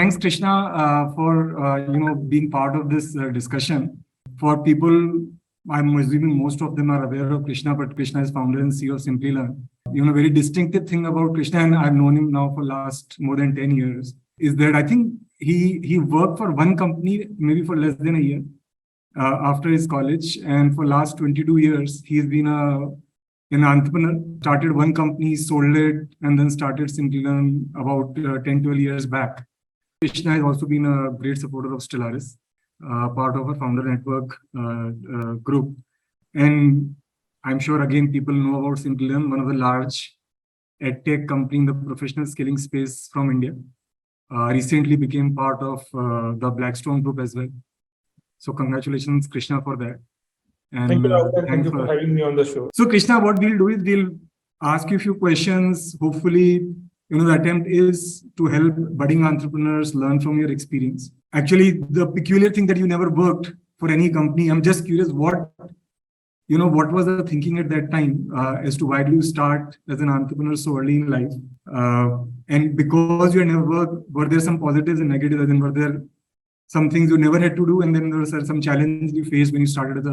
thanks, Krishna, for being part of this discussion. For people, I'm assuming most of them are aware of Krishna, but Krishna is founder and CEO of Simplilearn. Very distinctive thing about Krishna, and I've known him now for last more than 10 years, is that I think he worked for one company maybe for less than a year after his college, and for last 22 years he's been an entrepreneur. Started one company, sold it, and then started Simplilearn about 10-12 years back. Krishna has also been a great supporter of Stellaris, part of our Founder Network group. And I'm sure, again, people know about Simplilearn, one of the large edtech company in the professional skilling space from India. Recently became part of the Blackstone group as well. So congratulations, Krishna, for that. And thank you, Rahul. Thank you for having me on the show. So Krishna, what we'll do is we'll ask you a few questions. Hopefully, the attempt is to help budding entrepreneurs learn from your experience. Actually, the peculiar thing that you never worked for any company. I'm just curious, what was the thinking at that time as to why do you start as an entrepreneur so early in life? And because you never worked, were there some positives and negatives? And were there some things you never had to do, and then there were some challenges you faced when you started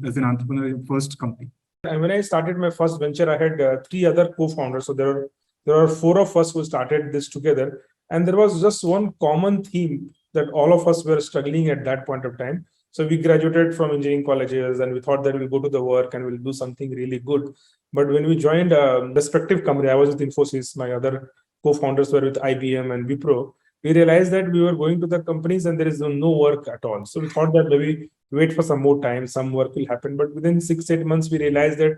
as an entrepreneur in your first company? And when I started my first venture, I had 3 other co-founders. So there are 4 of us who started this together. And there was just one common theme that all of us were struggling at that point of time. So we graduated from engineering colleges and we thought that we'll go to the work and we'll do something really good. But when we joined a respective company, I was with Infosys, my other co-founders were with IBM and Wipro. We realized that we were going to the companies and there is no work at all. So we thought that maybe wait for some more time, some work will happen. But within 6-8 months, we realized that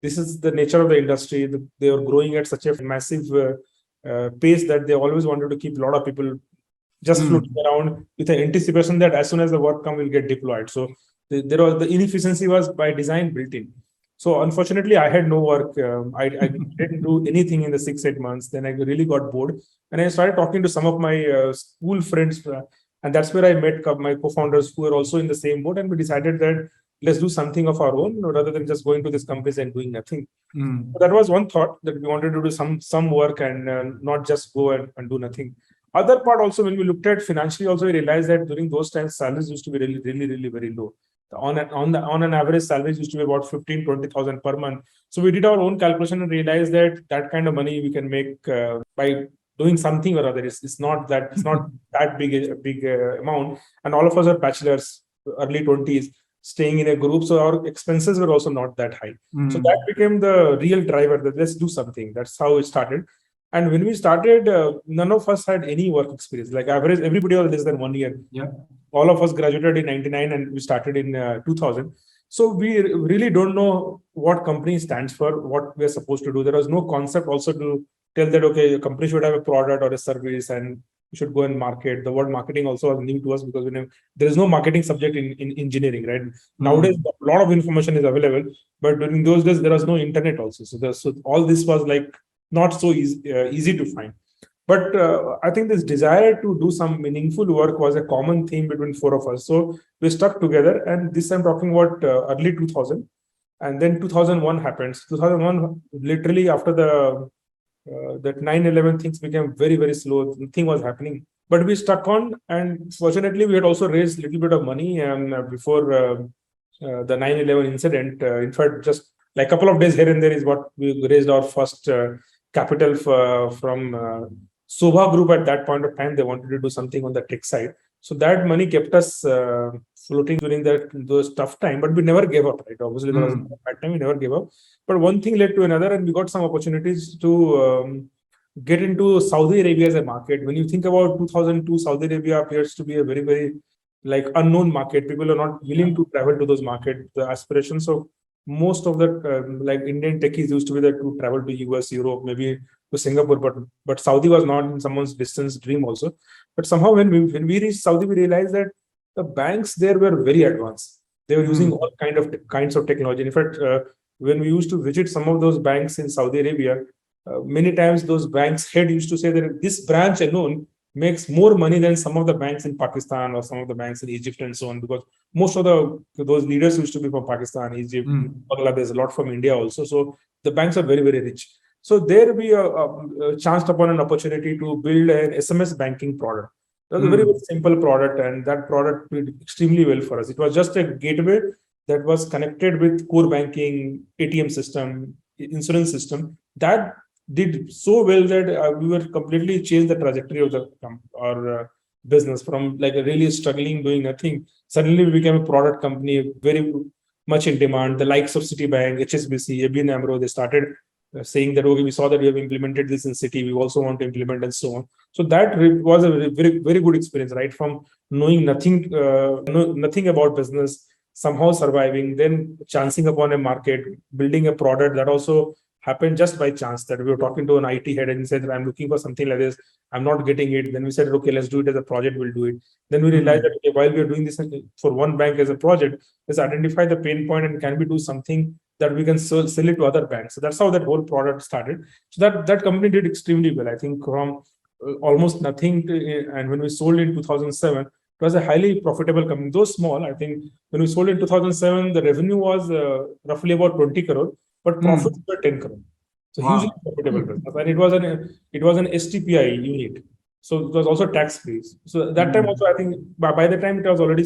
this is the nature of the industry. They are growing at such a massive pace that they always wanted to keep a lot of people just floating around with the anticipation that as soon as the work comes, will get deployed. So the inefficiency was by design built in. So unfortunately, I had no work. I didn't do anything in the 6-8 months. Then I really got bored. And I started talking to some of my school friends. And that's where I met my co-founders who were also in the same boat. And we decided that let's do something of our own rather than just going to these companies and doing nothing. So that was one thought, that we wanted to do some work and not just go and do nothing. Other part also, when we looked at financially, also we realized that during those times, salaries used to be really very low. On an average, salaries used to be about 15,000-20,000 per month. So we did our own calculation and realized that kind of money we can make by doing something or other. It's not that big amount. And all of us are bachelors, early 20s, staying in a group. So our expenses were also not that high. So that became the real driver, that let's do something. That's how it started. And when we started, none of us had any work experience. Like average, everybody was less than 1 year. Yeah. All of us graduated in 99 and we started in 2000. So we really don't know what company stands for, what we're supposed to do. There was no concept also to tell that, okay, a company should have a product or a service and we should go and market. The word marketing also was new to us because there is no marketing subject in engineering, right? Nowadays, a lot of information is available, but during those days, there was no internet also. So all this was like not so easy to find. But I think this desire to do some meaningful work was a common theme between 4 of us. So we stuck together, and this I'm talking about early 2000. And then 2001 happens. 2001, literally after that 9/11, things became very slow. Nothing was happening. But we stuck on, and fortunately, we had also raised a little bit of money before the 9/11 incident. In fact, just like a couple of days here and there is what we raised our first capital from Sobha Group at that point of time. They wanted to do something on the tech side. So that money kept us floating during those tough time, but we never gave up, right? Obviously, there was a bad time, we never gave up. But one thing led to another, and we got some opportunities to get into Saudi Arabia as a market. When you think about 2002, Saudi Arabia appears to be a very like unknown market. People are not willing to travel to those markets. The aspirations of most of the like Indian techies used to be that to travel to US, Europe, maybe to Singapore, but Saudi was not in someone's distance dream also. But somehow when we reached Saudi, we realized that the banks there were very advanced. They were using all kinds of technology. In fact, when we used to visit some of those banks in Saudi Arabia, many times those banks head used to say that this branch alone makes more money than some of the banks in Pakistan or some of the banks in Egypt and so on, because most of those leaders used to be from Pakistan, Egypt, Bangladesh, a lot from India also. So the banks are very rich. So there we chanced upon an opportunity to build an SMS banking product. It was a very, very simple product, and that product did extremely well for us. It was just a gateway that was connected with core banking, ATM system, insurance system. That did so well that we were completely changed the trajectory of the business from like a really struggling, doing nothing. Suddenly we became a product company, very much in demand. The likes of Citibank, HSBC, ABN AMRO, they started saying that, okay, we saw that we have implemented this in Citi, we also want to implement, and so on. So that was a very, very good experience, right? From knowing nothing, nothing about business, somehow surviving, then chancing upon a market, building a product that also happened just by chance, that we were talking to an IT head and he said, I'm looking for something like this. I'm not getting it. Then we said, okay, let's do it as a project. We'll do it. Then we realized that, okay, while we are doing this for one bank as a project, let's identify the pain point and can we do something that we can sell it to other banks. So that's how that whole product started. So that company did extremely well. I think from almost nothing and when we sold in 2007, it was a highly profitable company, though small. I think when we sold in 2007, the revenue was roughly about 20 crore, but profits were 10 crore. So hugely profitable business. And it was an STPI unit. So it was also tax free. So that time also, I think by the time it was already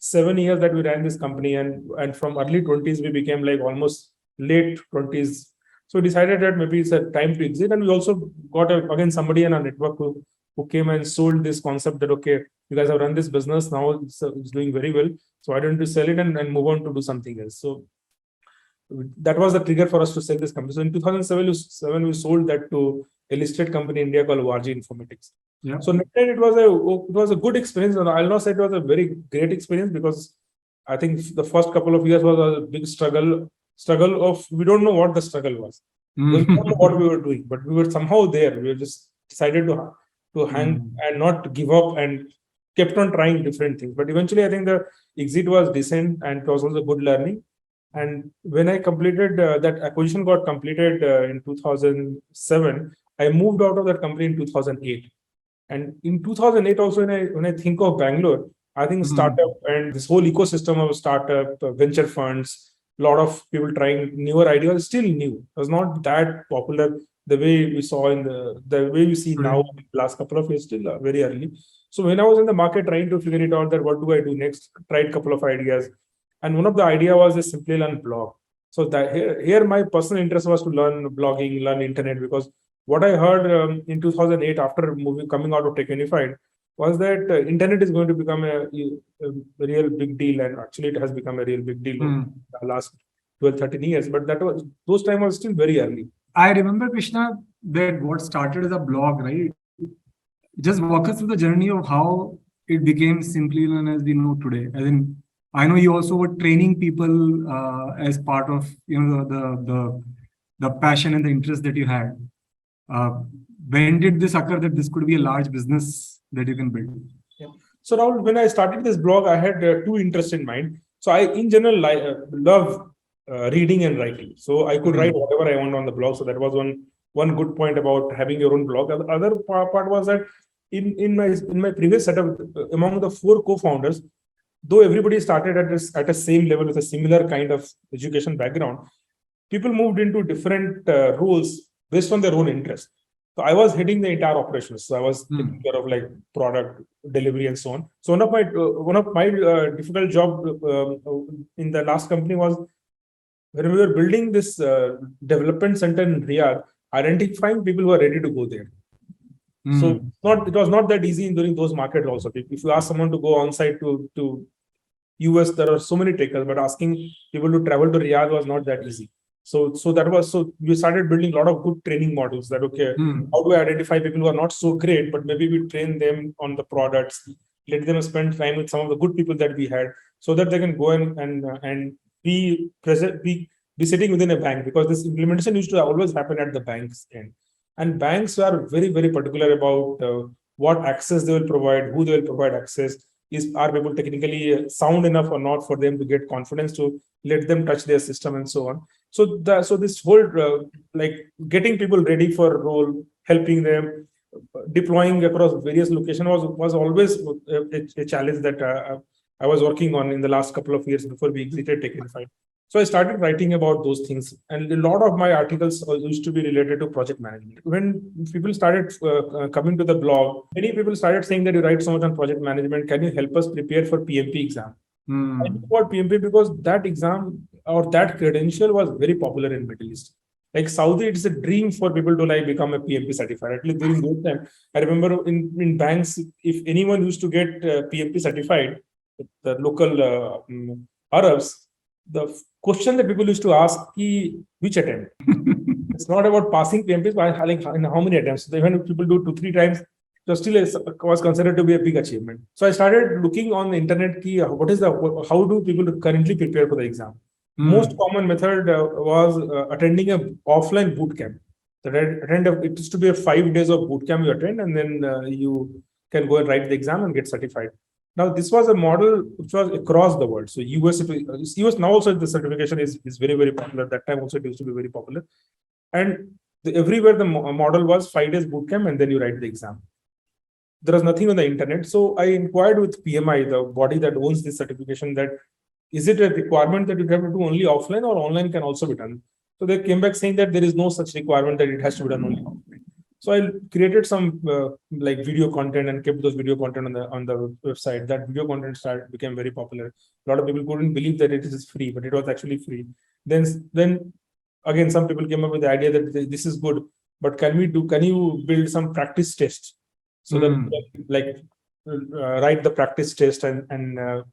7 years that we ran this company, and from early 20s, we became like almost late 20s. So we decided that maybe it's a time to exit. And we also got again somebody in our network who came and sold this concept that, okay, you guys have run this business, now it's doing very well. So why don't you sell it and move on to do something else? So that was the trigger for us to sell this company. So in 2007, we sold that to a listed company in India called Varji Informatics. Yeah. So it was a good experience. And I'll not say it was a very great experience, because I think the first couple of years was a big struggle of, we don't know what the struggle was. We don't know what we were doing, but we were somehow there. We were just decided to hang and not give up, and kept on trying different things. But eventually, I think the exit was decent and it was also good learning. And when I completed that acquisition got completed in 2007, I moved out of that company in 2008. And in 2008 also, when I think of Bangalore, I think startup and this whole ecosystem of startup, venture funds, a lot of people trying newer ideas, still new. It was not that popular the way we saw in the way we see now in the last couple of years, still very early. So when I was in the market trying to figure it out, that what do I do next, tried a couple of ideas. And one of the idea was a Simplilearn blog. So that here my personal interest was to learn blogging, learn internet, because what I heard in 2008 after coming out of TechUnified was that internet is going to become a real big deal, and actually it has become a real big deal in the last 12, 13 years. But those time was still very early. I remember, Krishna, that what started as a blog, right? Just walk us through the journey of how it became Simplilearn as we know today. As in, I know you also were training people as part of the passion and the interest that you had. When did this occur that this could be a large business that you can build? Yeah. So Rahul, when I started this blog, I had two interests in mind. So I, in general, love reading and writing. So I could write whatever I want on the blog. So that was one good point about having your own blog. The other part was that in my previous setup, among the 4 co-founders, though everybody started at the same level with a similar kind of education background, people moved into different roles based on their own interest. So I was heading the entire operations. So I was taking care of like product delivery and so on. So one of my difficult job in the last company was when we were building this development center in Riyadh, identifying people who are ready to go there. So it was not that easy during those markets also. If you ask someone to go on site to US, there are so many takers, but asking people to travel to Riyadh was not that easy. So we started building a lot of good training models that, okay, how do I identify people who are not so great, but maybe we train them on the products, let them spend time with some of the good people that we had, so that they can go and be present, be sitting within a bank, because this implementation used to always happen at the bank's end. And banks are very, very particular about what access they will provide, who they will provide access, are people technically sound enough or not for them to get confidence to let them touch their system and so on. So this whole like getting people ready for a role, helping them, deploying across various locations was always a challenge that I was working on in the last couple of years before we exited TechUnified. So I started writing about those things, and a lot of my articles used to be related to project management. When people started coming to the blog, many people started saying that you write so much on project management. Can you help us prepare for PMP exam? I knew about PMP because that exam or that credential was very popular in Middle East. Like Saudi, it's a dream for people to like become a PMP certified. At least during those time, I remember in banks, if anyone used to get PMP certified, the local Arabs, the question that people used to ask, which attempt? It's not about passing PMPs, but like in how many attempts. So even if people do 2-3 times, it was considered to be a big achievement. So I started looking on the internet, how do people currently prepare for the exam? Most common method was attending a offline bootcamp. It used to be a 5 days of bootcamp you attend, and then you can go and write the exam and get certified. Now, this was a model which was across the world. So US now also the certification is very, very popular. That time also it used to be very popular. And everywhere the model was 5 days bootcamp and then you write the exam. There was nothing on the internet. So I inquired with PMI, the body that owns this certification, that is it a requirement that you have to do only offline or online can also be done? So they came back saying that there is no such requirement that it has to be done only offline. So I created some like video content and kept those video content on the website. That video content became very popular. A lot of people couldn't believe that it is free, but it was actually free. Then again, some people came up with the idea that this is good, but can you build some practice tests so that like write the practice test and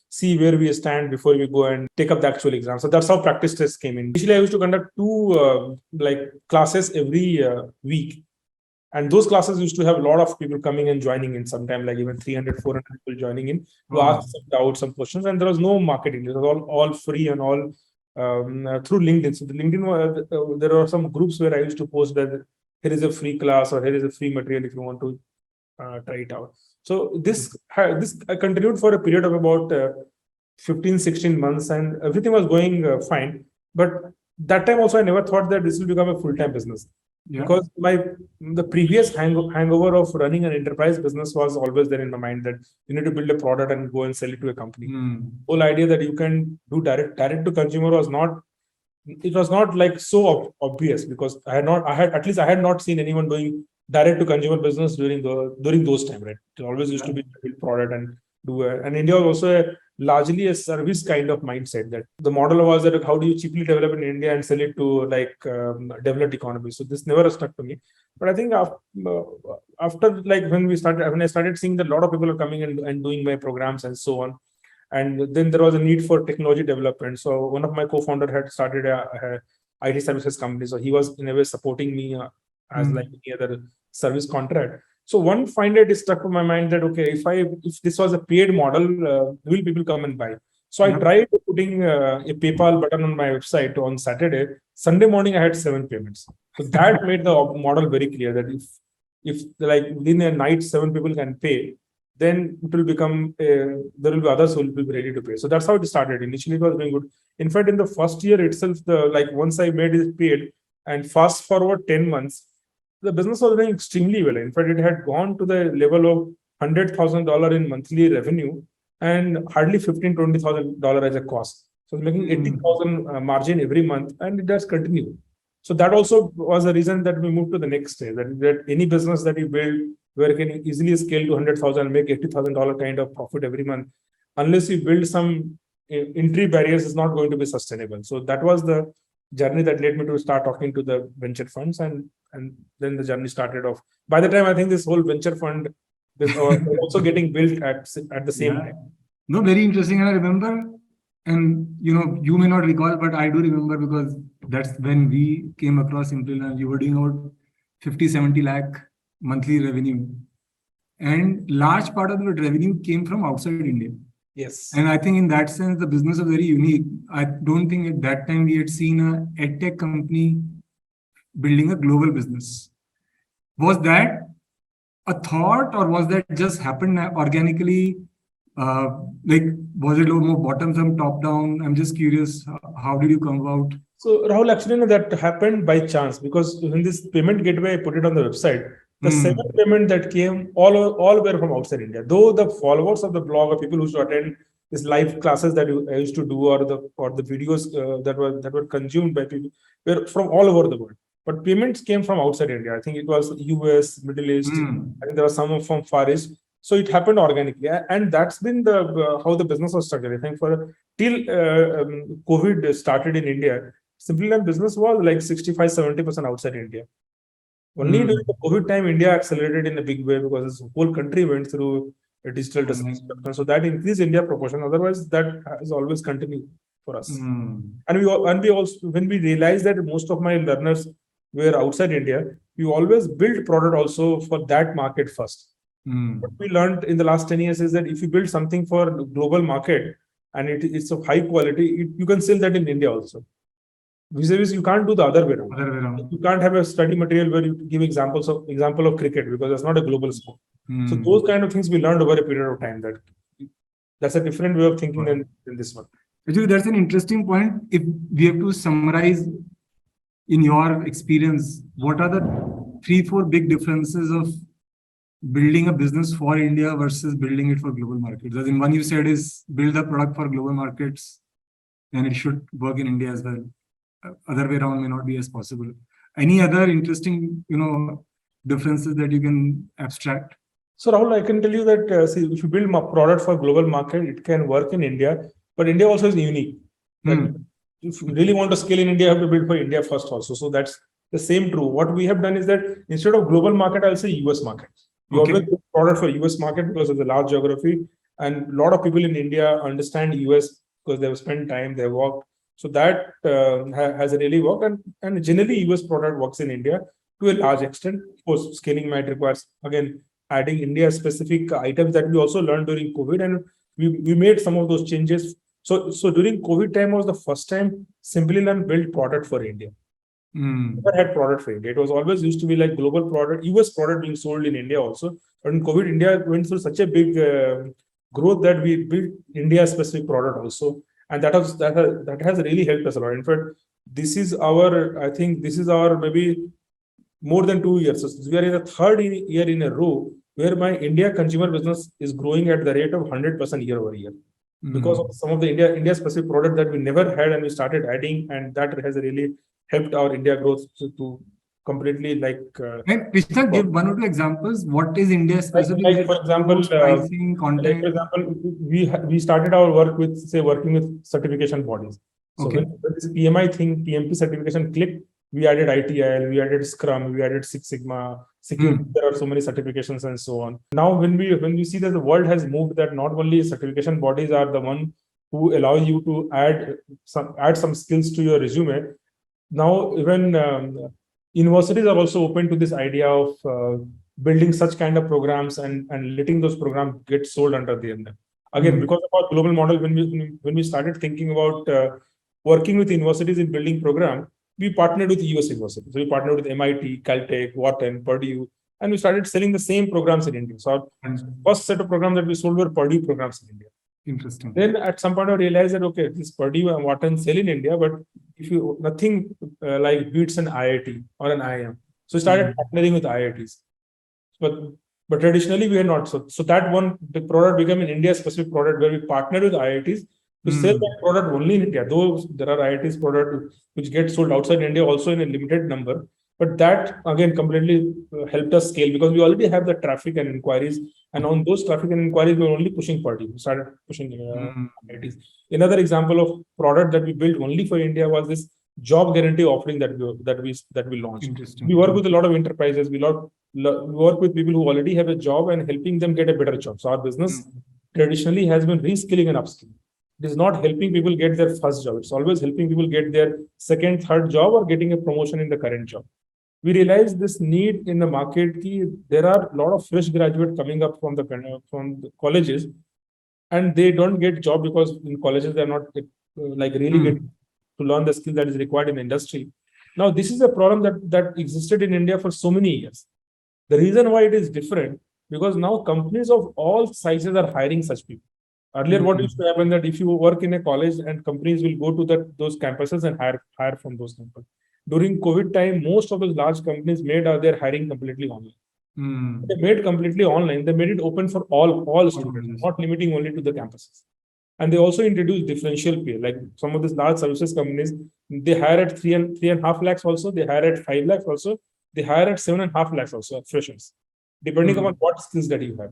see where we stand before we go and take up the actual exam. So that's how practice tests came in. Initially, I used to conduct 2 like classes every week. And those classes used to have a lot of people coming and joining in, sometime like even 300, 400 people joining in to ask some doubts, some questions. And there was no marketing. It was all free and all through LinkedIn. So the LinkedIn, there are some groups where I used to post that here is a free class or here is a free material if you want to try it out. So this continued for a period of about 15, 16 months and everything was going fine. But that time also, I never thought that this will become a full-time business. Yeah. Because the previous hangover of running an enterprise business was always there in my mind, that you need to build a product and go and sell it to a company. Whole idea that you can do direct to consumer was not like so obvious, because I had not seen anyone doing direct to consumer business during those time, right? It always used to be build product and do and India was also largely a service kind of mindset, that the model was that how do you cheaply develop in India and sell it to like developed economies. So this never stuck to me. But I think after like when I started seeing that a lot of people are coming and doing my programs and so on, and then there was a need for technology development. So one of my co-founder had started a IT services company. So he was in a way supporting me as like any other service contract. So one finder is stuck to my mind that, okay, if this was a paid model, will people come and buy? So I tried putting a PayPal button on my website on Saturday. Sunday morning, I had 7 payments. So that made the model very clear that if like within a night, 7 people can pay, then it will become, there will be others who will be ready to pay. So that's how it started. Initially, it was doing good. In fact, in the first year itself, once I made it paid and fast forward 10 months, the business was doing extremely well. In fact, it had gone to the level of $100,000 in monthly revenue and hardly $15,000-$20,000 as a cost. So it's making 80,000 margin every month, and it does continue. So that also was the reason that we moved to the next stage. That any business that you build where you can easily scale to 100,000 and make $80,000 kind of profit every month, unless you build some entry barriers, is not going to be sustainable. So that was the journey that led me to start talking to the venture funds, and then the journey started off. By the time, I think this whole venture fund was also getting built at the same time. No, very interesting. And I remember, and you may not recall, but I do remember, because that's when we came across Simplilearn. You were doing about 50-70 lakh monthly revenue, and large part of the revenue came from outside India. Yes. And I think in that sense, the business was very unique. I don't think at that time we had seen a edtech company building a global business. Was that a thought, or was that just happened organically? Was it a little more bottoms up, top down? I'm just curious. How did you come about? So Rahul, actually, that happened by chance, because when this payment gateway, I put it on the website, the 7 payment that came all were from outside India. Though the followers of the blog or people who used to attend this live classes that I used to do, or the videos that were consumed by people were from all over the world. But payments came from outside India. I think it was US, Middle East. I think there was some from Far East. So it happened organically, and that's been the how the business was structured. I think for till COVID started in India, Simplilearn business was like 65-70% outside India. Only during the COVID time, India accelerated in a big way because the whole country went through a digital disruption. So that increased India proportion. Otherwise, that has always continued for us. And we also, when we realized that most of my learners were outside India, we always build product also for that market first. What we learned in the last 10 years is that if you build something for global market and it's of high quality, you can sell that in India also. Vis-a-vis, you can't do the other way around. You can't have a study material where you give example of cricket because that's not a global sport. So those kind of things we learned over a period of time. That's a different way of thinking than this one. Actually, that's an interesting point. If we have to summarize in your experience, what are the 3-4 big differences of building a business for India versus building it for global markets? As in, one you said is build a product for global markets and it should work in India as well. Other way around may not be as possible. Any other interesting, differences that you can abstract? So Rahul, I can tell you that see, if you build a product for global market, it can work in India, but India also is unique. If you really want to scale in India, you have to build for India first also. So that's the same true. What we have done is that instead of global market, I'll say US market. We always build product for US market because of the large geography, and a lot of people in India understand US because they've spent time, they've worked. So that has really worked, and generally US product works in India to a large extent. Of course, scaling might require, again, adding India-specific items that we also learned during COVID, and we made some of those changes. So during COVID time was the first time Simplilearn built product for India. Never had product for India. It was always used to be like global product, US product being sold in India also. But in COVID, India went through such a big growth that we built India-specific product also. And that has really helped us a lot. In fact, this is our maybe more than 2 years. So we are in the third year in a row where my India consumer business is growing at the rate of 100% year over year. Because of some of the India specific product that we never had and we started adding, and that has really helped our India growth to completely Krishna, give 1 or 2 examples. What is India specific? Like for example, pricing, content. Like for example, we started our work with working with certification bodies. So when this PMI thing, PMP certification clicked, we added ITIL, we added Scrum, we added Six Sigma, security. There are so many certifications and so on. Now, when we see that the world has moved, that not only certification bodies are the one who allow you to add some skills to your resume. Now, even universities are also open to this idea of building such kind of programs and letting those programs get sold under them. Again, because of our global model, when we started thinking about working with universities in building program, we partnered with US universities. So we partnered with MIT, Caltech, Wharton, Purdue, and we started selling the same programs in India. So our first set of programs that we sold were Purdue programs in India. Interesting. Then at some point I realized that, okay, this Purdue and Wharton sell in India, but if you nothing like beats an IIT or an IIM. So we started partnering with IITs. But traditionally we are not. So that the product became an India specific product where we partnered with IITs to sell that product only in India. Though there are IITs product which get sold outside India also in a limited number. But that again completely helped us scale because we already have the traffic and inquiries. And on those traffic and inquiries, we were only pushing Purdue. We started pushing IITs. Another example of product that we built only for India was this job guarantee offering that we launched. We work with a lot of enterprises. We work with people who already have a job and helping them get a better job. So our business traditionally has been reskilling and upskilling. It is not helping people get their first job. It's always helping people get their second, third job or getting a promotion in the current job. We realized this need in the market. There are a lot of fresh graduates coming up from the colleges, and they don't get job because in colleges they're not really getting to learn the skill that is required in the industry. Now, this is a problem that existed in India for so many years. The reason why it is different because now companies of all sizes are hiring such people. Earlier, what used to happen that if you work in a college and companies will go to those campuses and hire from those campuses. During COVID time, most of those large companies made their hiring completely online. They made completely online. They made it open for all students, not limiting only to the campuses. And they also introduced differential pay. Like some of these large services companies, they hire at 3.5 lakhs also, they hire at 5 lakhs also, they hire at 7.5 lakhs also, freshers, depending upon what skills that you have.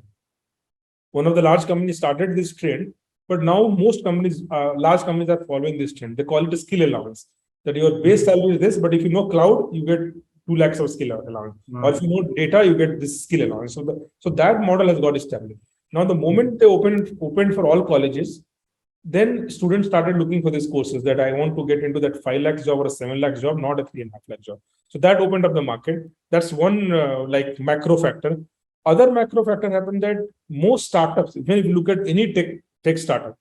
One of the large companies started this trend, but now most companies, large companies are following this trend. They call it a skill allowance. That your base salary is this, but if you know cloud, you get 2 lakhs of skill allowance. Or if you know data, you get this skill allowance. So that model has got established. Now, the moment they opened for all colleges, then students started looking for these courses that I want to get into that 5 lakhs job or a 7 lakhs job, not a 3.5 lakh job. So that opened up the market. That's one like macro factor. Other macro factor happened that most startups, when you look at any tech startup,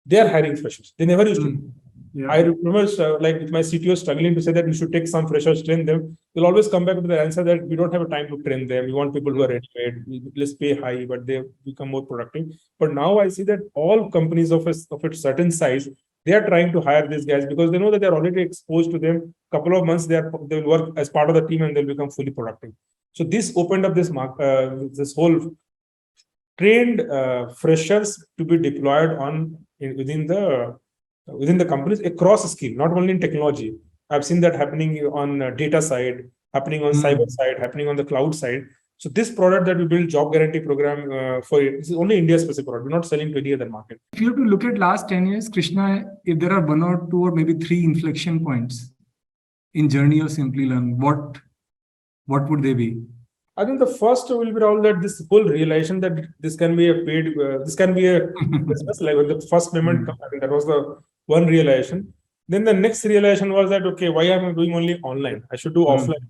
they are hiring freshers. They never used to. Yeah. I remember like with my CTO struggling to say that we should take some freshers, train them. They'll always come back with the answer that we don't have a time to train them. We want people who are ready-made. Let's pay high, but they become more productive. But now I see that all companies of a certain size, they are trying to hire these guys because they know that they're already exposed to them. Couple of months, they will work as part of the team and they'll become fully productive. So this opened up this this whole trained freshers to be deployed within the companies across skill, not only in technology. I've seen that happening on data side, happening on cyber side, happening on the cloud side. So this product that we build, job guarantee program for it, this is only India specific product. We're not selling to any other market. If you have to look at last 10 years, Krishna, if there are 1 or 2 or maybe 3 inflection points in journey of Simplilearn, what would they be? I think the first will be all that this whole realization that this can be a paid, this can be a business. Like when the first payment, that was the one realization. Then the next realization was that, okay, why am I doing only online? I should do offline.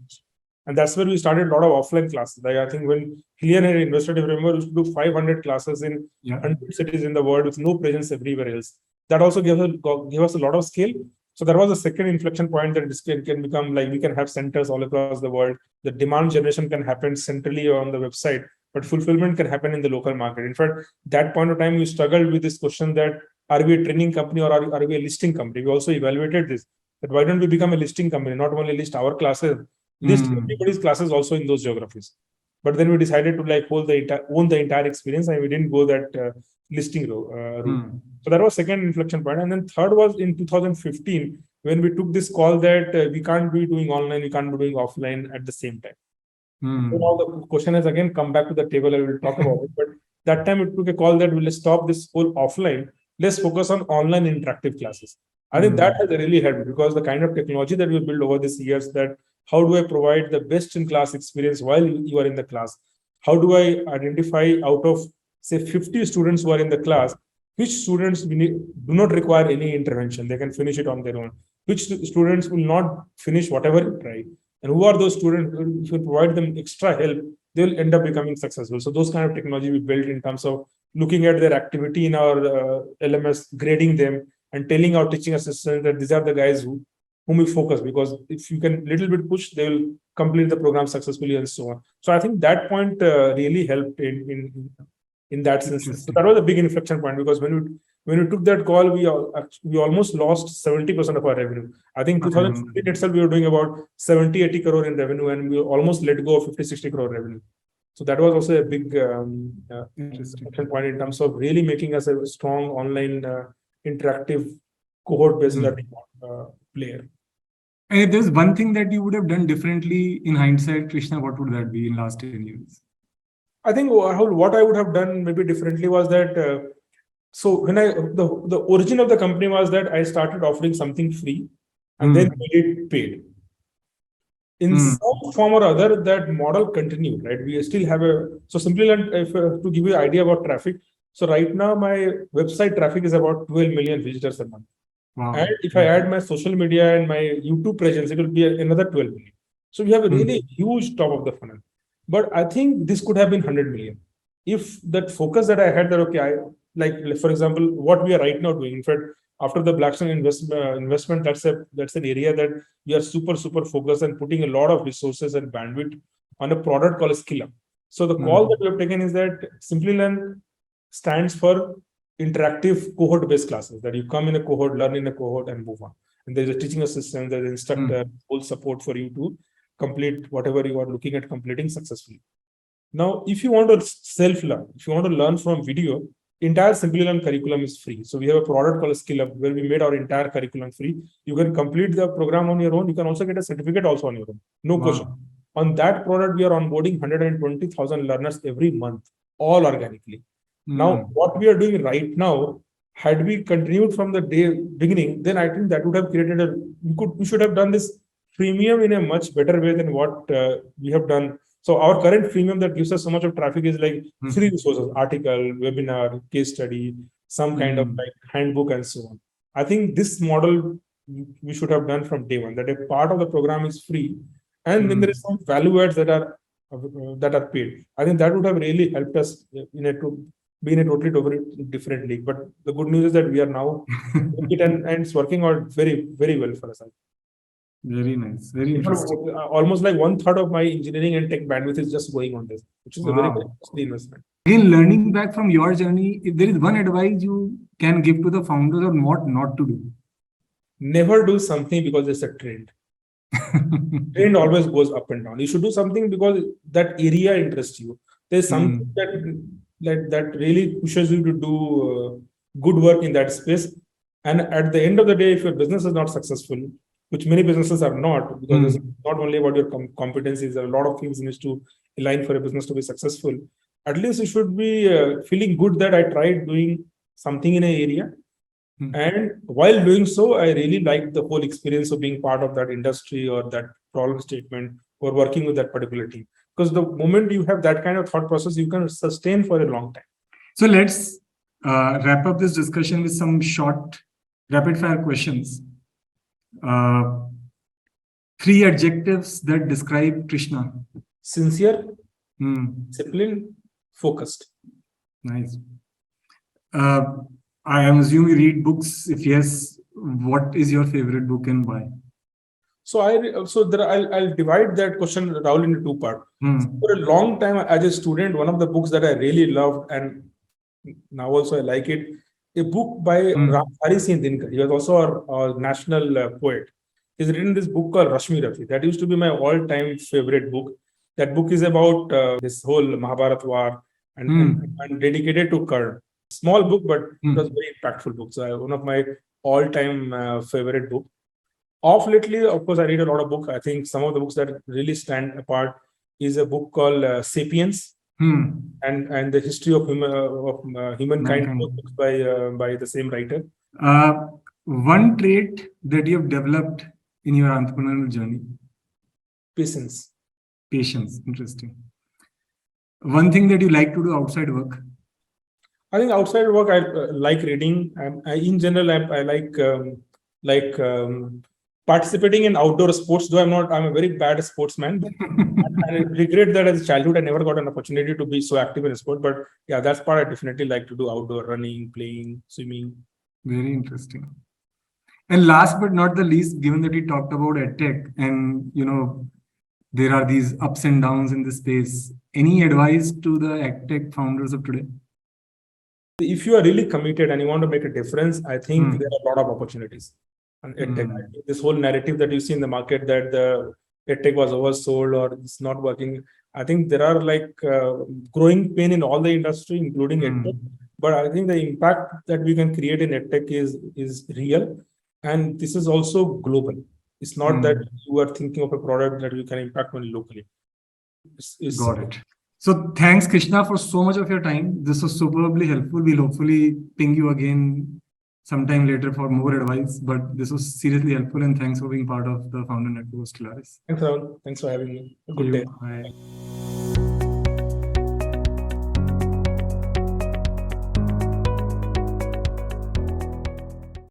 And that's where we started a lot of offline classes. Like I think when Clear had invested, if you remember, we used to do 500 classes in 100 cities in the world with no presence everywhere else. That also gave us a lot of scale. So that was the second inflection point that this can become like we can have centers all across the world. The demand generation can happen centrally on the website, but fulfillment can happen in the local market. In fact, that point of time, we struggled with this question that are we a training company or are we a listing company? We also evaluated this, that why don't we become a listing company, not only list our classes, list everybody's classes also in those geographies. But then we decided to like own the entire experience and we didn't go that listing route. So that was second inflection point. And then third was in 2015, when we took this call that we can't be doing online, we can't be doing offline at the same time. So now the question has again come back to the table. I will talk about it. But that time it took a call that we'll stop this whole offline. Let's focus on online interactive classes. I think that has really helped because the kind of technology that we built over these years, that how do I provide the best in class experience while you are in the class? How do I identify out of say 50 students who are in the class, which students do not require any intervention? They can finish it on their own. Which students will not finish whatever you try? And who are those students? If you provide them extra help, they'll end up becoming successful. So those kind of technology we built in terms of looking at their activity in our LMS, grading them, and telling our teaching assistants that these are the guys whom we focus, because if you can little bit push, they will complete the program successfully and so on. So I think that point really helped in that sense. So that was a big inflection point, because when we took that call, we almost lost 70% of our revenue. I think 2015 itself, we were doing about 70-80 crore in revenue, and we almost let go of 50-60 crore revenue. So that was also a big inflection point in terms of really making us a strong online interactive cohort-based learning player. And if there's one thing that you would have done differently in hindsight, Krishna, what would that be in last 10 years? I think what I would have done maybe differently was that, so when the origin of the company was that I started offering something free and then made it paid. In some form or other, that model continued, right? We still have so Simplilearn, to give you an idea about traffic. So right now, my website traffic is about 12 million visitors a month. Wow. And if I add my social media and my YouTube presence, it will be another 12 million. So we have a really huge top of the funnel. But I think this could have been 100 million. If that focus that I had that, okay, like for example, what we are right now doing, in fact, after the Blackstone investment, that's an area that we are super focused and putting a lot of resources and bandwidth on a product called SkillUp. So the call that we have taken is that Simplilearn stands for interactive cohort-based classes, that you come in a cohort, learn in a cohort, and move on. And there's a teaching assistant, there's an instructor, whole support for you to complete whatever you are looking at completing successfully. Now, if you want to self-learn, if you want to learn from video, entire Simplilearn curriculum is free. So we have a product called Skill Up where we made our entire curriculum free. You can complete the program on your own. You can also get a certificate also on your own. No question. On that product, we are onboarding 120,000 learners every month, all organically. Now, what we are doing right now, had we continued from the beginning, then I think that would have created we should have done this freemium in a much better way than what we have done. So our current freemium that gives us so much of traffic is like free resources, article, webinar, case study, some kind of like handbook and so on. I think this model we should have done from day one, that a part of the program is free. And then there is some value adds that are paid. I think that would have really helped us be in a totally different league. But the good news is that we are now and it's working out very, very well for us. Very nice. Very interesting. Almost like 1/3 of my engineering and tech bandwidth is just going on this, which is a very costly investment. Again, learning back from your journey, if there is one advice you can give to the founders on what not to do. Never do something because it's a trend. Trend always goes up and down. You should do something because that area interests you. There's something that really pushes you to do good work in that space. And at the end of the day, if your business is not successful, which many businesses are not, because it's not only about your competencies, there are a lot of things you need to align for a business to be successful. At least you should be feeling good that I tried doing something in an area. And while doing so, I really liked the whole experience of being part of that industry or that problem statement or working with that particular team. Because the moment you have that kind of thought process, you can sustain for a long time. So let's wrap up this discussion with some short rapid fire questions. 3 adjectives that describe Krishna. Sincere, disciplined, focused. Nice. I am assuming you read books. If yes, what is your favorite book and why? So I'll divide that question, Rahul, into 2 parts. For a long time as a student, one of the books that I really loved, and now also I like it, a book by Hari Singh Dinkar. He was also a national poet. He's written this book called Rashmi Rafi. That used to be my all-time favorite book. That book is about this whole Mahabharat war and dedicated to Karna. Small book, but it was a very impactful book. So one of my all-time favorite book. Of lately, of course, I read a lot of books. I think some of the books that really stand apart is a book called Sapiens and the history of humankind, both books by the same writer. One trait that you have developed in your entrepreneurial journey? Patience. Patience. Interesting. One thing that you like to do outside work? I think outside work, I like reading. In general, I like participating in outdoor sports, though I'm a very bad sportsman. I regret that as a childhood, I never got an opportunity to be so active in sport. But yeah, that's part I definitely like to do: outdoor running, playing, swimming. Very interesting. And last but not the least, given that we talked about edtech and, there are these ups and downs in this space, any advice to the edtech founders of today? If you are really committed and you want to make a difference, I think there are a lot of opportunities. And edtech, this whole narrative that you see in the market that the edtech was oversold or it's not working, I think there are growing pain in all the industry, including edtech. But I think the impact that we can create in edtech is real, and this is also global. It's not that you are thinking of a product that you can impact only locally. Got it. So thanks, Krishna, for so much of your time. This was superbly helpful. We'll hopefully ping you again sometime later for more advice. But this was seriously helpful, and thanks for being part of the Founder Network of Stellaris. Thanks, Rahul. Thanks for having me. Good day. Bye.